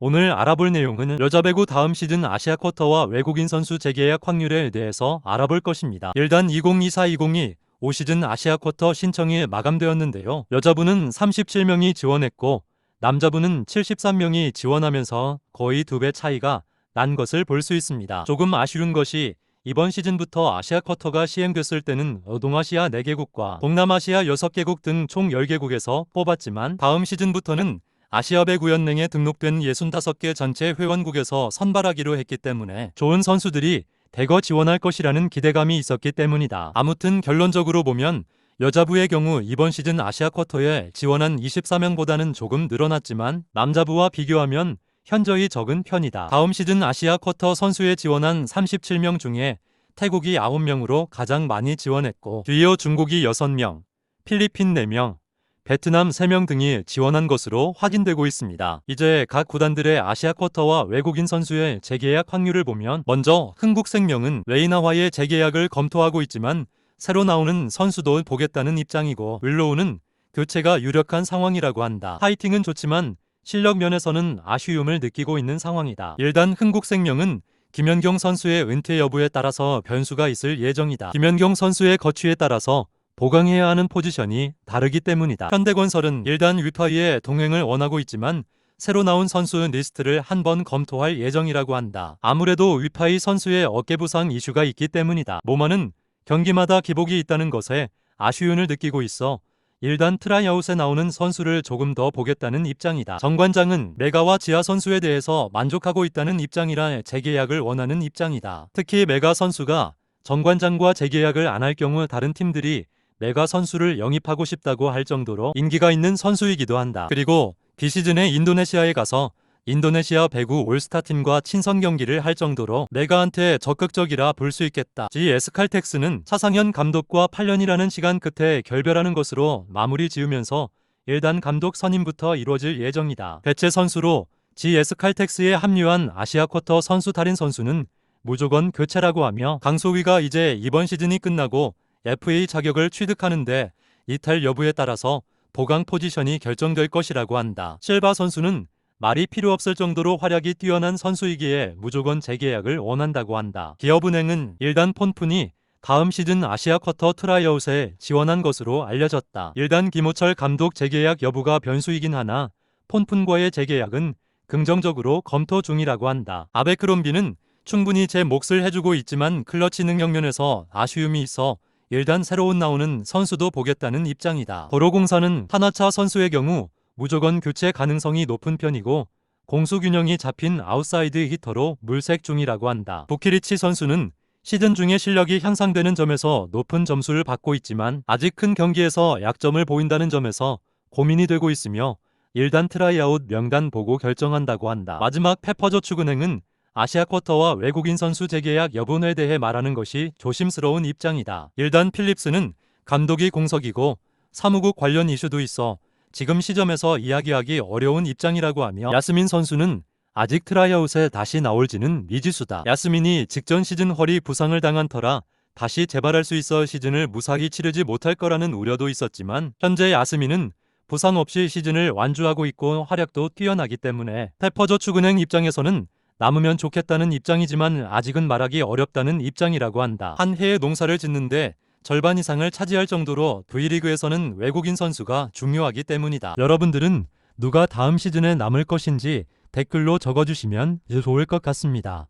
오늘 알아볼 내용은 여자 배구 다음 시즌 아시아 쿼터와 외국인 선수 재계약 확률에 대해서 알아볼 것입니다. 일단 2024-2025 시즌 아시아 쿼터 신청이 마감되었는데요. 여자부는 37명이 지원했고 남자부는 73명이 지원하면서 거의 2배 차이가 난 것을 볼 수 있습니다. 조금 아쉬운 것이 이번 시즌부터 아시아 쿼터가 시행됐을 때는 동아시아 4개국과 동남아시아 6개국 등 총 10개국에서 뽑았지만 다음 시즌부터는 아시아 배구연맹에 등록된 65개 전체 회원국에서 선발하기로 했기 때문에 좋은 선수들이 대거 지원할 것이라는 기대감이 있었기 때문이다. 아무튼 결론적으로 보면 여자부의 경우 이번 시즌 아시아 쿼터에 지원한 24명보다는 조금 늘어났지만 남자부와 비교하면 현저히 적은 편이다. 다음 시즌 아시아 쿼터 선수에 지원한 37명 중에 태국이 9명으로 가장 많이 지원했고 뒤이어 중국이 6명, 필리핀 4명, 베트남 3명 등이 지원한 것으로 확인되고 있습니다. 이제 각 구단들의 아시아 쿼터와 외국인 선수의 재계약 확률을 보면 먼저 흥국생명은 레이나와의 재계약을 검토하고 있지만 새로 나오는 선수도 보겠다는 입장이고 윌로우는 교체가 유력한 상황이라고 한다. 파이팅은 좋지만 실력 면에서는 아쉬움을 느끼고 있는 상황이다. 일단 흥국생명은 김연경 선수의 은퇴 여부에 따라서 변수가 있을 예정이다. 김연경 선수의 거취에 따라서 보강해야 하는 포지션이 다르기 때문이다. 현대건설은 일단 위파이의 동행을 원하고 있지만 새로 나온 선수 리스트를 한번 검토할 예정이라고 한다. 아무래도 위파이 선수의 어깨 부상 이슈가 있기 때문이다. 모마는 경기마다 기복이 있다는 것에 아쉬움을 느끼고 있어 일단 트라이아웃에 나오는 선수를 조금 더 보겠다는 입장이다. 정관장은 메가와 지아 선수에 대해서 만족하고 있다는 입장이라 재계약을 원하는 입장이다. 특히 메가 선수가 정관장과 재계약을 안 할 경우 다른 팀들이 메가 선수를 영입하고 싶다고 할 정도로 인기가 있는 선수이기도 한다. 그리고 비시즌에 인도네시아에 가서 인도네시아 배구 올스타팀과 친선 경기를 할 정도로 메가한테 적극적이라 볼 수 있겠다. GS 칼텍스는 차상현 감독과 8년이라는 시간 끝에 결별하는 것으로 마무리 지으면서 일단 감독 선임부터 이루어질 예정이다. 배체 선수로 GS 칼텍스에 합류한 아시아 쿼터 선수 달인 선수는 무조건 교체라고 하며 강소위가 이제 이번 시즌이 끝나고 FA 자격을 취득하는데 이탈 여부에 따라서 보강 포지션이 결정될 것이라고 한다. 실바 선수는 말이 필요 없을 정도로 활약이 뛰어난 선수이기에 무조건 재계약을 원한다고 한다. 기업은행은 일단 폰푼이 다음 시즌 아시아 쿼터 트라이아웃에 지원한 것으로 알려졌다. 일단 김호철 감독 재계약 여부가 변수이긴 하나 폰푼과의 재계약은 긍정적으로 검토 중이라고 한다. 아베크롬비는 충분히 제 몫을 해주고 있지만 클러치 능력 면에서 아쉬움이 있어 일단 새로운 나오는 선수도 보겠다는 입장이다. 도로공사는 하나차 선수의 경우 무조건 교체 가능성이 높은 편이고 공수균형이 잡힌 아웃사이드 히터로 물색 중이라고 한다. 부키리치 선수는 시즌 중에 실력이 향상되는 점에서 높은 점수를 받고 있지만 아직 큰 경기에서 약점을 보인다는 점에서 고민이 되고 있으며 일단 트라이아웃 명단 보고 결정한다고 한다. 마지막 페퍼저축은행은 아시아 쿼터와 외국인 선수 재계약 여부에 대해 말하는 것이 조심스러운 입장이다. 일단 필립스는 감독이 공석이고 사무국 관련 이슈도 있어 지금 시점에서 이야기하기 어려운 입장이라고 하며 야스민 선수는 아직 트라이아웃에 다시 나올지는 미지수다. 야스민이 직전 시즌 허리 부상을 당한 터라 다시 재발할 수 있어 시즌을 무사히 치르지 못할 거라는 우려도 있었지만 현재 야스민은 부상 없이 시즌을 완주하고 있고 활약도 뛰어나기 때문에 페퍼저축은행 입장에서는 남으면 좋겠다는 입장이지만 아직은 말하기 어렵다는 입장이라고 한다. 한 해의 농사를 짓는데 절반 이상을 차지할 정도로 V리그에서는 외국인 선수가 중요하기 때문이다. 여러분들은 누가 다음 시즌에 남을 것인지 댓글로 적어주시면 좋을 것 같습니다.